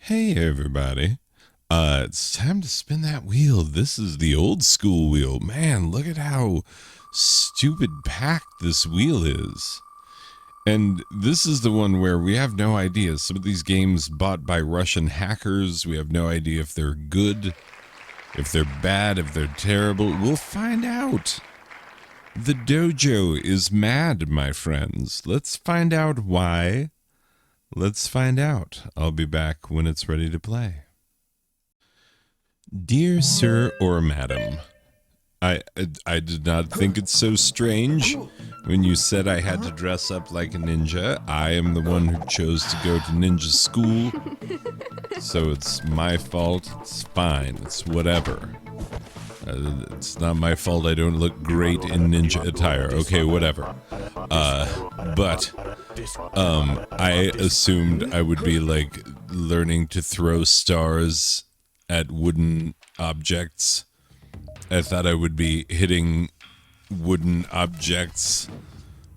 Hey everybody. It's time to spin that wheel. This is the old school wheel. Man, look at how stupid packed this wheel is. And this is the one where we have no idea. Some of these games bought by Russian hackers, we have no idea if they're good, if they're bad, if they're terrible. We'll find out. The dojo is mad, my friends. Let's find out why. Let's find out. I'll be back when it's ready to play. Dear Sir or Madam, I did not think it so strange when you said I had to dress up like a ninja. I am the one who chose to go to ninja school, so it's my fault. It's fine. It's whatever. It's not my fault I don't look great in ninja attire. Okay, whatever. But I assumed I would be like learning to throw stars at wooden objects. I thought I would be hitting wooden objects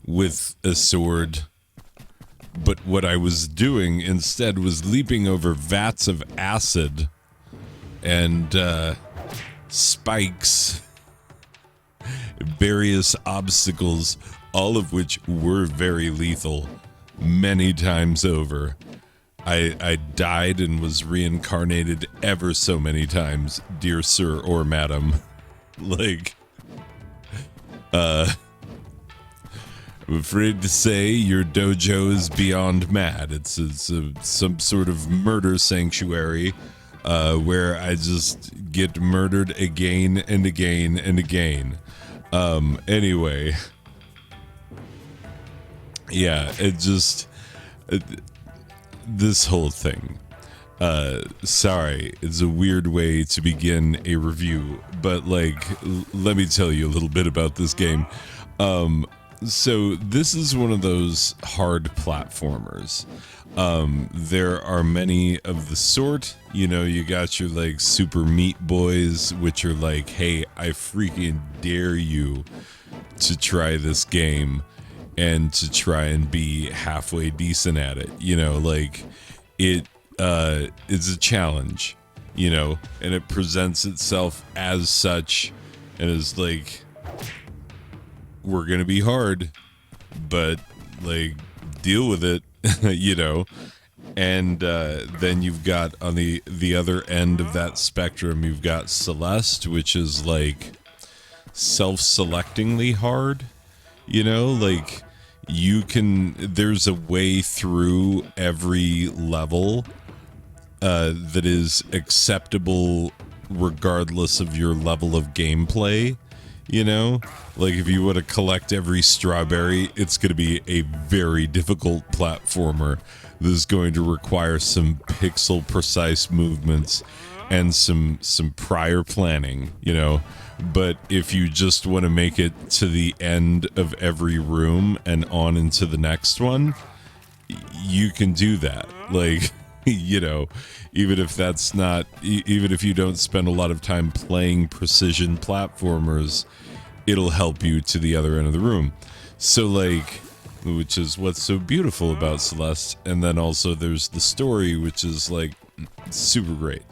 with a sword. But what I was doing instead was leaping over vats of acid and spikes, various obstacles, all of which were very lethal many times over. I died and was reincarnated ever so many times, dear sir or madam. Like, I'm afraid to say your dojo is beyond mad. It's some sort of murder sanctuary where I just get murdered again and again and again. Anyway. Yeah, this whole thing. Sorry, it's a weird way to begin a review, but like, let me tell you a little bit about this game. So this is one of those hard platformers. There are many of the sort, you know, you got your like Super Meat Boys, which are like, hey, I freaking dare you to try this game and to try and be halfway decent at it. You know, like it's a challenge, you know, and it presents itself as such and is like, we're gonna be hard, but like deal with it. You know. And then you've got on the other end of that spectrum, you've got Celeste, which is like self-selectingly hard, you know, like there's a way through every level that is acceptable regardless of your level of gameplay. You know, like if you want to collect every strawberry, it's going to be a very difficult platformer that is going to require some pixel precise movements and some prior planning, you know. But if you just want to make it to the end of every room and on into the next one, you can do that. Like, you know, even if that's not, even if you don't spend a lot of time playing precision platformers, it'll help you to the other end of the room. So like, which is what's so beautiful about Celeste. And then also there's the story, which is like super great.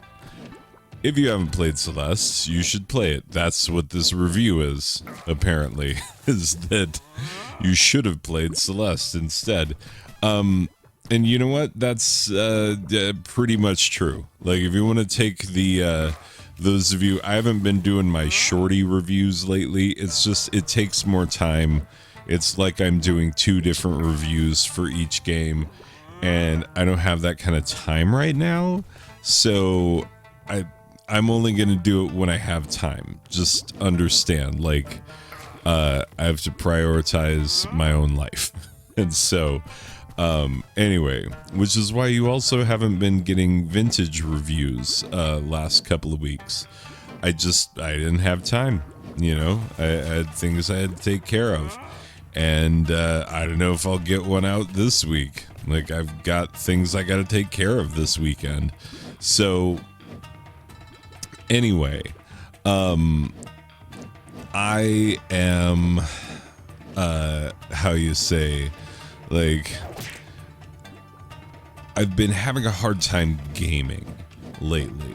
If you haven't played Celeste, you should play it. That's what this review is, apparently, is that you should have played Celeste instead. And you know what? That's pretty much true. Like, if you want to take the, those of you, I haven't been doing my shorty reviews lately. It's just, it takes more time. It's like I'm doing 2 different reviews for each game, and I don't have that kind of time right now. So I'm only going to do it when I have time. Just understand, like, I have to prioritize my own life. And so, anyway, which is why you also haven't been getting vintage reviews last couple of weeks. I didn't have time, you know. I had things I had to take care of, and I don't know if I'll get one out this week. Like, I've got things I got to take care of this weekend. So anyway, I am how you say, like, I've been having a hard time gaming lately.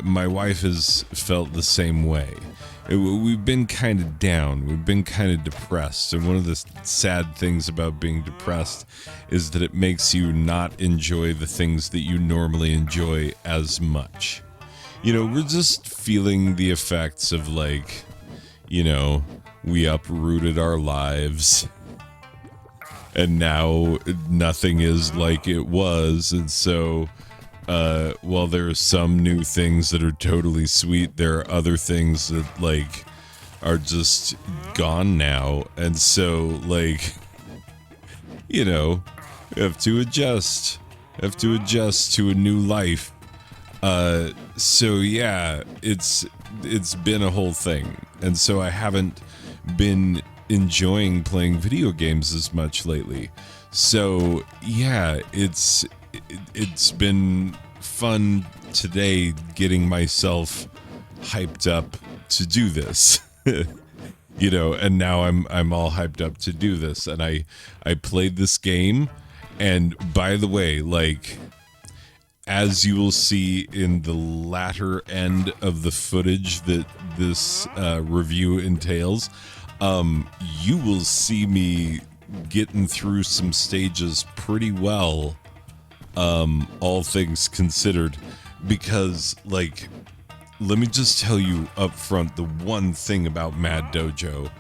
My wife has felt the same way. We've been kind of down. We've been kind of depressed. And one of the sad things about being depressed is that it makes you not enjoy the things that you normally enjoy as much. We're just feeling the effects of we uprooted our lives. And now nothing is like it was. And so while there are some new things that are totally sweet, there are other things that are just gone now. And so have to adjust to a new life. So yeah, it's been a whole thing. And so I haven't been enjoying playing video games as much lately. So yeah, it's been fun today getting myself hyped up to do this. And now I'm all hyped up to do this, and I played this game. And by the way, as you will see in the latter end of the footage that this review entails, you will see me getting through some stages pretty well, all things considered, because let me just tell you up front the one thing about Mad Dojo,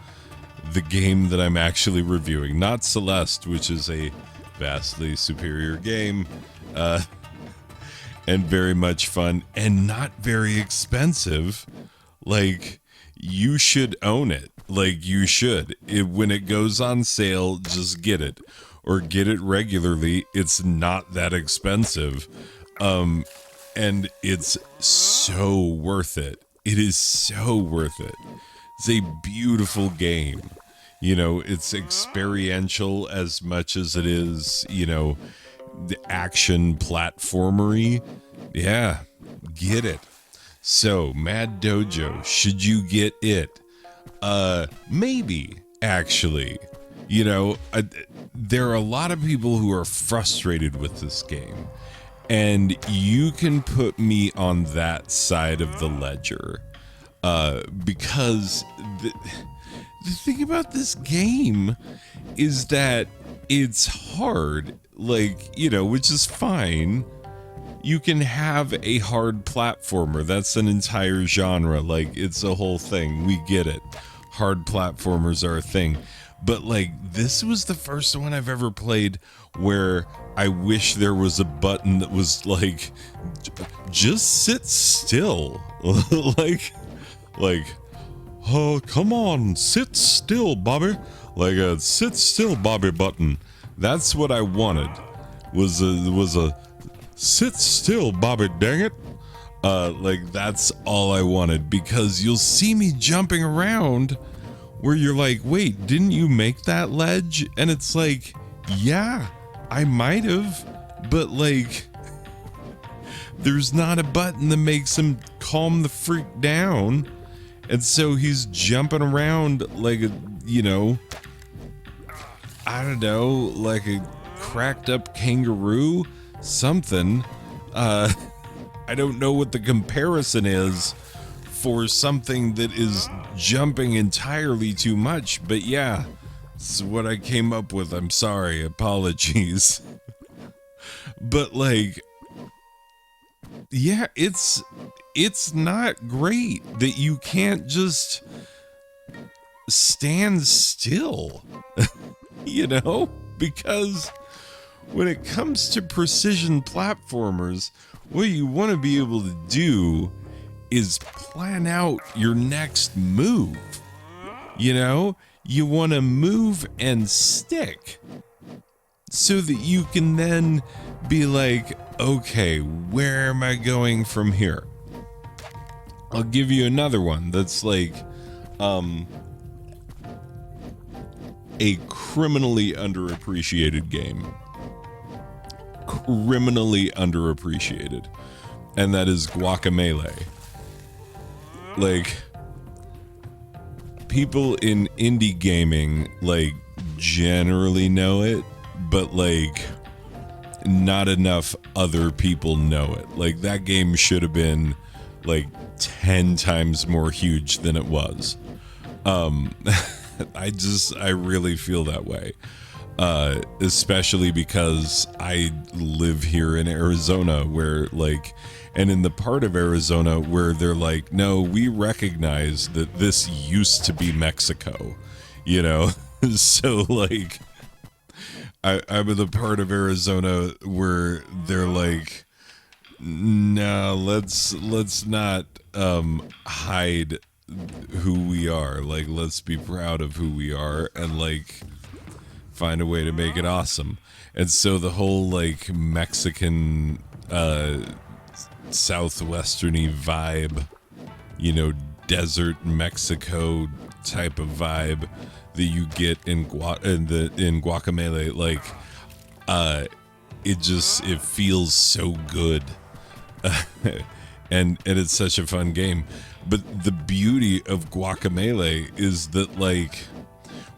the game that I'm actually reviewing, not Celeste, which is a vastly superior game, and very much fun and not very expensive. You should own it. You should. When it goes on sale, just get it. Or get it regularly. It's not that expensive. And it's so worth it. It is so worth it. It's a beautiful game. It's experiential as much as it is, the action platformery. Yeah, get it. So, Mad Dojo, should you get it? Maybe, actually. There are a lot of people who are frustrated with this game. And you can put me on that side of the ledger. Because the thing about this game is that it's hard. Which is fine. You can have a hard platformer. That's an entire genre. It's a whole thing. We get it. Hard platformers are a thing. But this was the first one I've ever played where I wish there was a button that was just sit still. Oh, come on, sit still, Bobby. A sit still, Bobby button. That's what I wanted. Was a sit still, Bobby, dang it. That's all I wanted, because you'll see me jumping around where you're wait, didn't you make that ledge? And it's yeah, I might have, but there's not a button that makes him calm the freak down. And so he's jumping around I don't know, like a cracked up kangaroo, something. I don't know what the comparison is for something that is jumping entirely too much, but yeah, it's what I came up with. I'm sorry, apologies. But yeah, it's not great that you can't just stand still, because when it comes to precision platformers, what you want to be able to do is plan out your next move. You want to move and stick so that you can then be okay, where am I going from here? I'll give you another one that's a criminally underappreciated game. Criminally underappreciated. And that is Guacamelee. People in indie gaming, generally know it, but not enough other people know it. Like, that game should have been like 10 times more huge than it was. I really feel that way. Especially because I live here in Arizona, where like, and in the part of Arizona where they're like, no, we recognize that this used to be Mexico, you know? So like, I'm in the part of Arizona where they're like, no, let's not hide who we are. Like, let's be proud of who we are and like find a way to make it awesome. And so the whole like Mexican southwesterny vibe, you know, desert Mexico type of vibe that you get in Guacamelee, like it feels so good. and it's such a fun game. But the beauty of Guacamelee is that like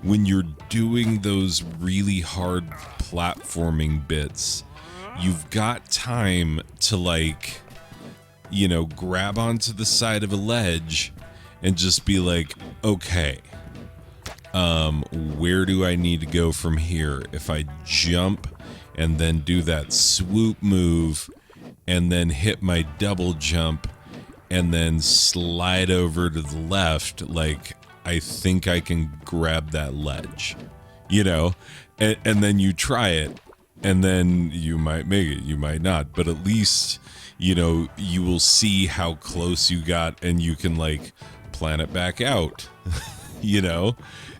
when you're doing those really hard platforming bits, you've got time to like, you know, grab onto the side of a ledge and just be like, okay, where do I need to go from here? If I jump and then do that swoop move and then hit my double jump and then slide over to the left, like, I think I can grab that ledge, you know? And then you try it, and then you might make it, you might not, but at least, you know, you will see how close you got, and you can, like, plan it back out, you know?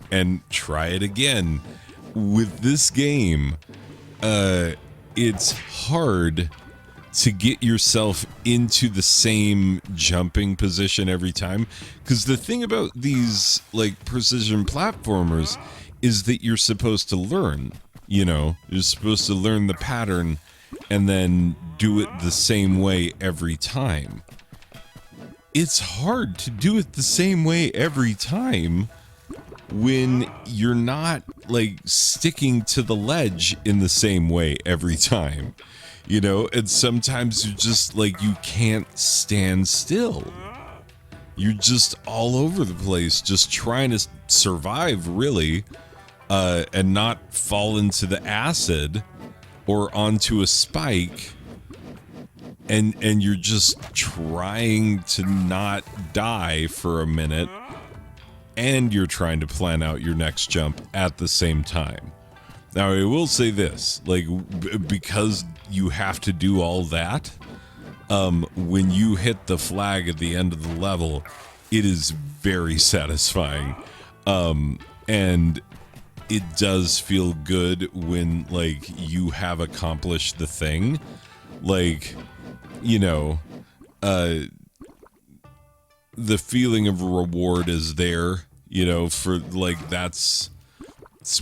And try it again. With this game, it's hard to get yourself into the same jumping position every time, because the thing about these like precision platformers is that you're supposed to learn, you know, you're supposed to learn the pattern and then do it the same way every time. It's hard to do it the same way every time when you're not like sticking to the ledge in the same way every time, you know? And sometimes you're just like, you can't stand still. You're just all over the place, just trying to survive, really, and not fall into the acid or onto a spike. And you're just trying to not die for a minute, and you're trying to plan out your next jump at the same time. Now, I will say this, like, because you have to do all that, when you hit the flag at the end of the level, it is very satisfying. And it does feel good when, like, you have accomplished the thing. Like, you know, the feeling of reward is there, you know, for like, that's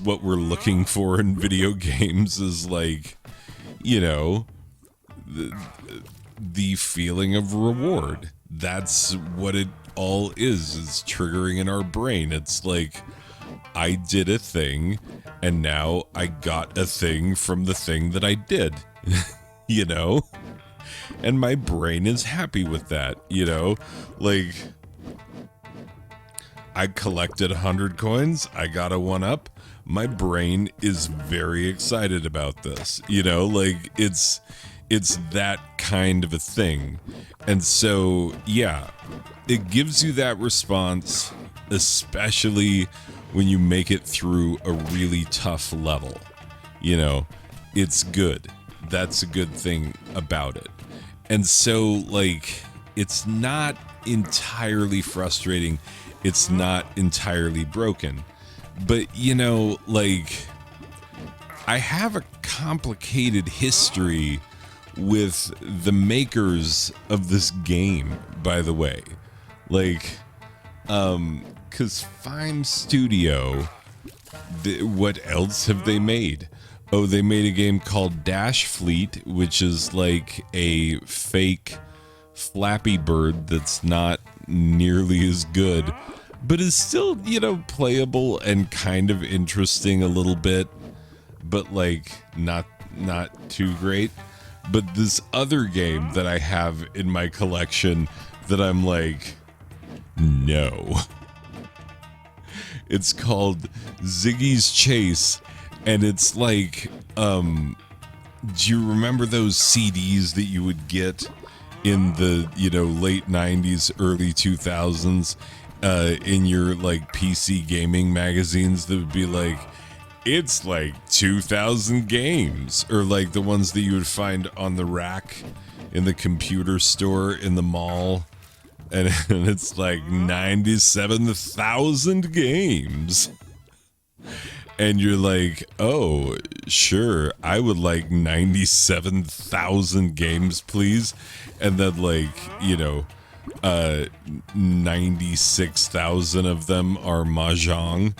what we're looking for in video games, is like, you know, the feeling of reward. That's what it all is. It's triggering in our brain. It's like, I did a thing and now I got a thing from the thing that I did, you know? And my brain is happy with that, you know? Like, I collected 100 coins, I got a 1-up. My brain is very excited about this, you know? Like, it's that kind of a thing. And so, yeah, it gives you that response, especially when you make it through a really tough level. You know, it's good. That's a good thing about it. And so, like, it's not entirely frustrating. It's not entirely broken. But, you know, like, I have a complicated history with the makers of this game, by the way. Like, because Fime Studio, what else have they made? Oh, they made a game called Dash Fleet, which is like a fake Flappy Bird that's not nearly as good, but is still, you know, playable and kind of interesting a little bit, but like not not too great. But this other game that I have in my collection that I'm like, no. It's called Ziggy's Chase, and it's like, do you remember those CDs that you would get in the, late 90s, early 2000s, in your like PC gaming magazines that would be like, it's like 2,000 games, or like the ones that you would find on the rack in the computer store in the mall, and it's like 97,000 games, and you're like, oh, sure, I would like 97,000 games, please, and then like 96,000 of them are mahjong.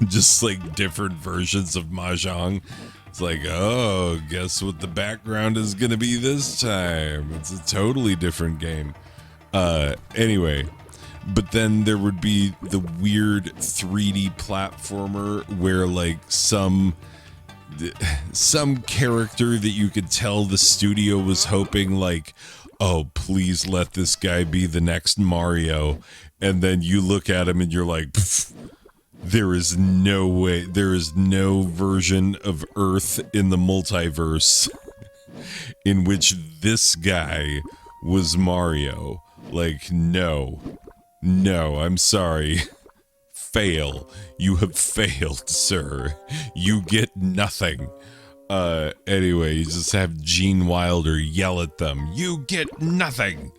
Just like different versions of mahjong. It's like, oh, guess what the background is gonna be this time? It's a totally different game. Anyway, but then there would be the weird 3D platformer where like some character that you could tell the studio was hoping like, oh, please let this guy be the next Mario, and then you look at him and you're like, there is no way, there is no version of Earth in the multiverse in which this guy was Mario. Like, no, I'm sorry. Fail. You have failed, sir. You get nothing. Anyway, you just have Gene Wilder yell at them. You get nothing.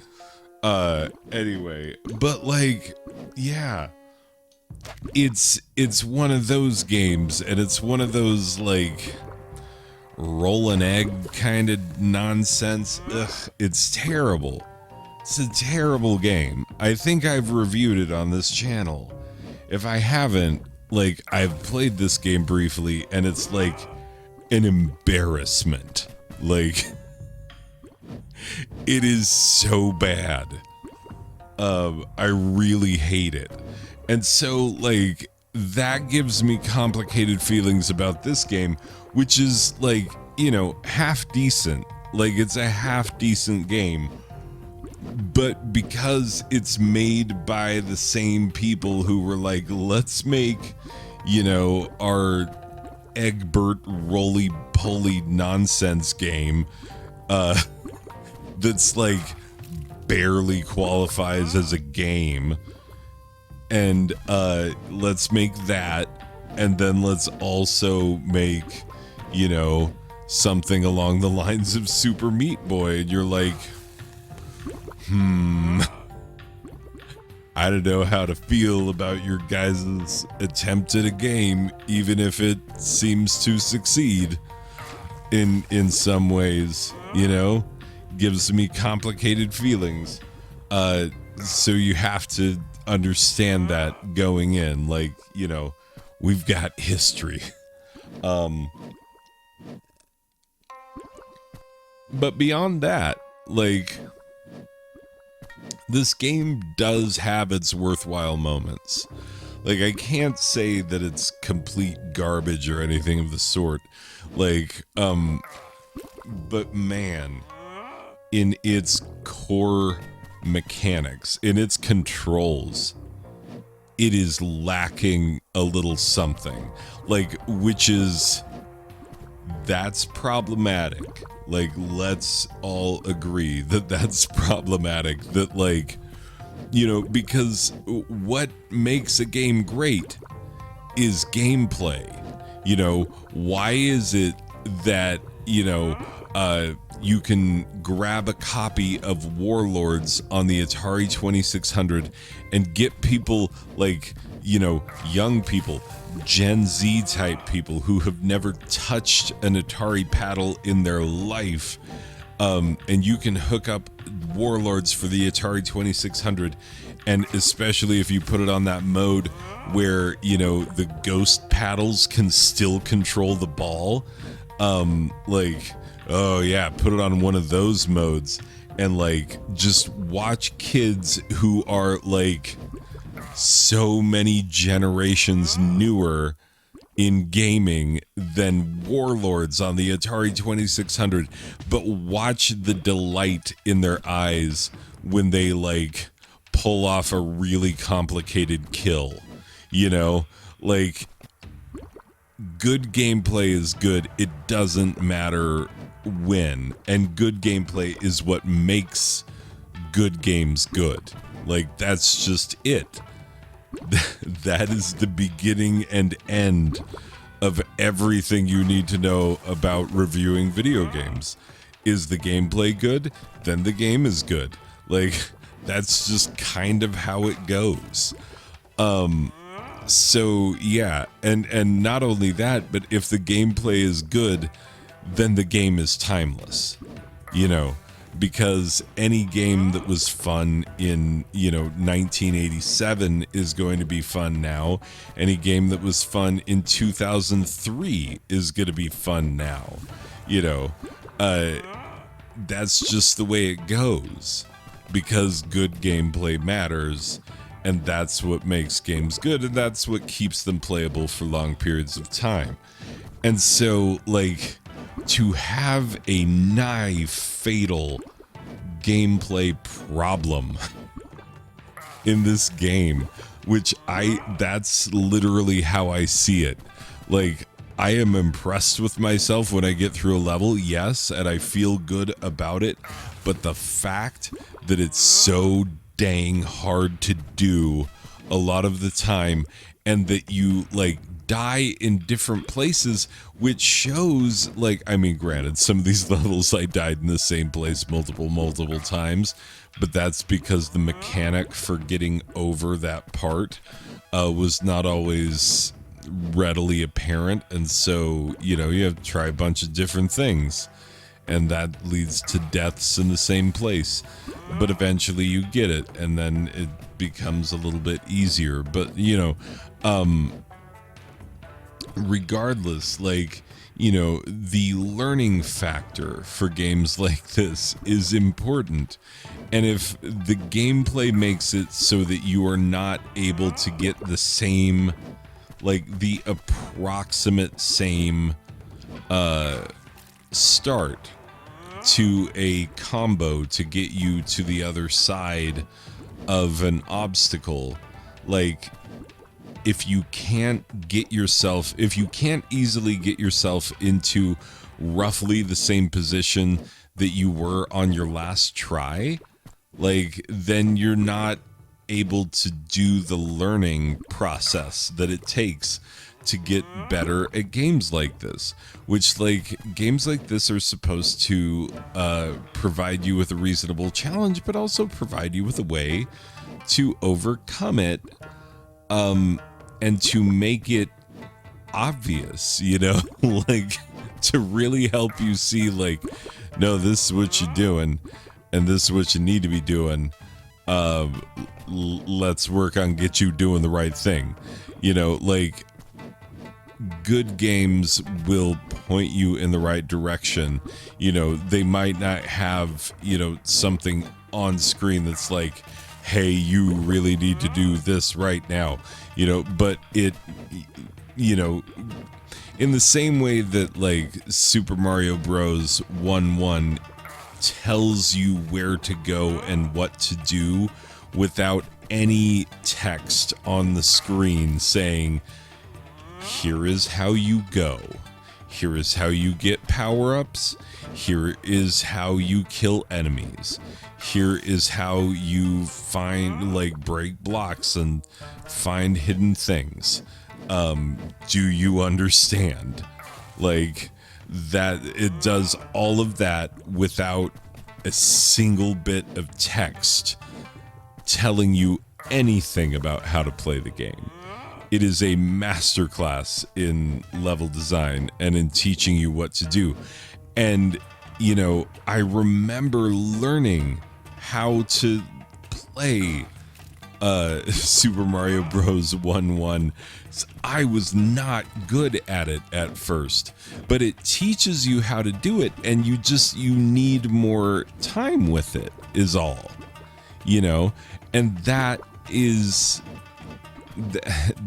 Anyway, but like, yeah. It's one of those games, and it's one of those like roll an egg kind of nonsense. Ugh, it's terrible. It's a terrible game. I think I've reviewed it on this channel. If I haven't, like, I've played this game briefly, and it's like an embarrassment. Like, it is so bad. I really hate it. And so, like, that gives me complicated feelings about this game, which is, like, half decent. Like, it's a half decent game. But because it's made by the same people who were like, let's make, our Egbert roly-poly nonsense game, that's, like, barely qualifies as a game. And let's make that, and then let's also make, something along the lines of Super Meat Boy. And you're like, I don't know how to feel about your guys' attempt at a game, even if it seems to succeed in some ways, gives me complicated feelings. So you have to understand that going in, like, we've got history. But beyond that, like, this game does have its worthwhile moments. Like, I can't say that it's complete garbage or anything of the sort. Like, but man, in its core mechanics, in its controls, it is lacking a little something. Like, that's problematic. Like, let's all agree that that's problematic. That, like, because what makes a game great is gameplay. Why is it that, you can grab a copy of Warlords on the Atari 2600 and get people like, young people, Gen Z type people who have never touched an Atari paddle in their life, and you can hook up Warlords for the Atari 2600, and especially if you put it on that mode where, the ghost paddles can still control the ball, like, oh yeah, put it on one of those modes, and like, just watch kids who are like so many generations newer in gaming than Warlords on the Atari 2600, but watch the delight in their eyes when they like pull off a really complicated kill. You know, like, good gameplay is good. It doesn't matter when. And good gameplay is what makes good games good. Like, that's just it. That is the beginning and end of everything you need to know about reviewing video games. Is the gameplay good? Then the game is good. Like, that's just kind of how it goes. So yeah, and not only that, but if the gameplay is good, then the game is timeless. You know, because any game that was fun in, 1987 is going to be fun now. Any game that was fun in 2003 is going to be fun now. That's just the way it goes, because good gameplay matters, and that's what makes games good, and that's what keeps them playable for long periods of time. And so, like, to have a nigh fatal gameplay problem in this game, that's literally how I see it. Like, I am impressed with myself when I get through a level, yes, and I feel good about it, but the fact that it's so dang hard to do a lot of the time, and that you, like, die in different places, which shows, like, I mean, granted, some of these levels I died in the same place multiple times, but that's because the mechanic for getting over that part was not always readily apparent, and so, you have to try a bunch of different things, and that leads to deaths in the same place. But eventually you get it, and then it becomes a little bit easier. But, regardless, like, the learning factor for games like this is important. And if the gameplay makes it so that you are not able to get the same, like, the approximate same start to a combo to get you to the other side of an obstacle, like, if you can't easily get yourself into roughly the same position that you were on your last try, like, then you're not able to do the learning process that it takes to get better at games like this, which, like, games like this are supposed to provide you with a reasonable challenge, but also provide you with a way to overcome it, and to make it obvious, like, to really help you see, like, no, this is what you're doing, and this is what you need to be doing. Let's work on get you doing the right thing. Like, good games will point you in the right direction. They might not have, something on screen that's like, hey, you really need to do this right now, but it, in the same way that, like, Super Mario Bros. 1-1 tells you where to go and what to do without any text on the screen saying, here is how you go, here is how you get power-ups, here is how you kill enemies, here is how you find, like, break blocks and find hidden things. Do you understand? Like, that it does all of that without a single bit of text telling you anything about how to play the game. It is a masterclass in level design and in teaching you what to do. And, I remember learning how to play Super Mario Bros. 1-1. I was not good at it at first, but it teaches you how to do it, and you need more time with it, is all. And that is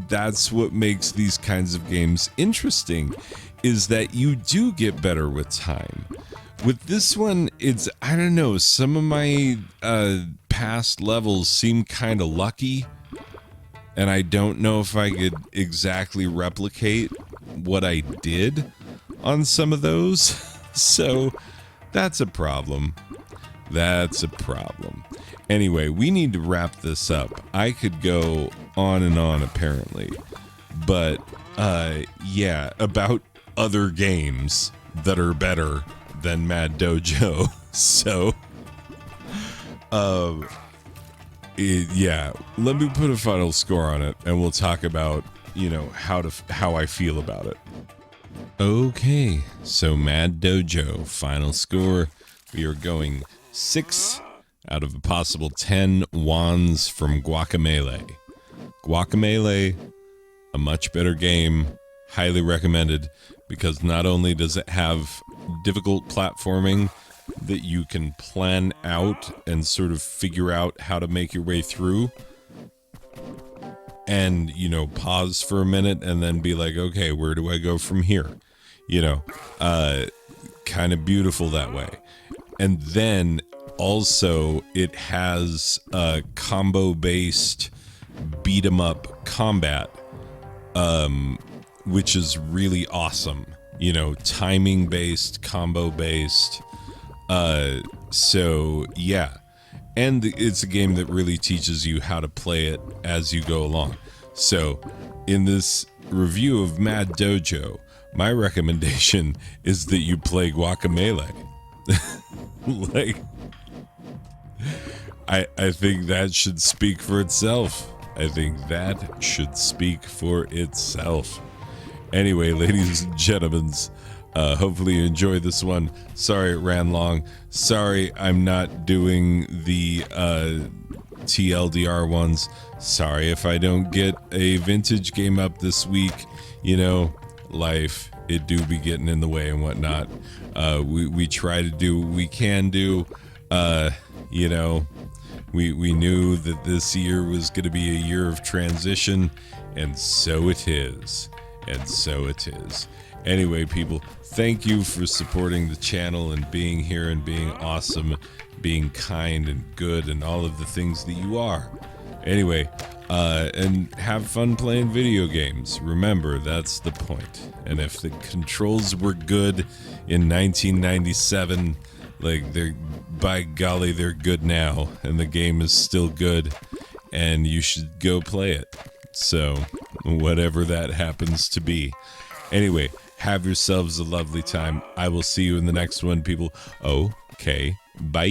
that's what makes these kinds of games interesting, is that you do get better with time. With this one, it's, I don't know, some of my past levels seem kind of lucky, and I don't know if I could exactly replicate what I did on some of those. So that's a problem. That's a problem. Anyway, we need to wrap this up. I could go on and on, apparently. But, yeah, about other games that are better than Mad Dojo. So, yeah, let me put a final score on it, and we'll talk about, you know, how I feel about it. Okay, so Mad Dojo, final score. We are going 6 out of a possible 10 wands from Guacamelee. Guacamelee, a much better game, highly recommended, because not only does it have difficult platforming that you can plan out and sort of figure out how to make your way through, and, you know, pause for a minute and then be like, okay, where do I go from here? You know, kind of beautiful that way. And then also it has a combo-based beat-em-up combat, which is really awesome. You know, timing-based, combo-based. So, yeah. And it's a game that really teaches you how to play it as you go along. So, in this review of Mad Dojo, my recommendation is that you play Guacamelee. Like, I think that should speak for itself. I think that should speak for itself. Anyway, ladies and gentlemen, hopefully you enjoyed this one. Sorry it ran long. Sorry I'm not doing the TLDR ones. Sorry if I don't get a vintage game up this week. You know, life, it do be getting in the way and whatnot. We try to do what we can do. You know, we knew that this year was going to be a year of transition, and so it is. And so it is. Anyway, people, thank you for supporting the channel and being here and being awesome, being kind and good and all of the things that you are. Anyway, and have fun playing video games. Remember, that's the point. And if the controls were good in 1997, like, they're, by golly, they're good now. And the game is still good. And you should go play it. So, whatever that happens to be. Anyway, have yourselves a lovely time. I will see you in the next one, people. Okay, bye.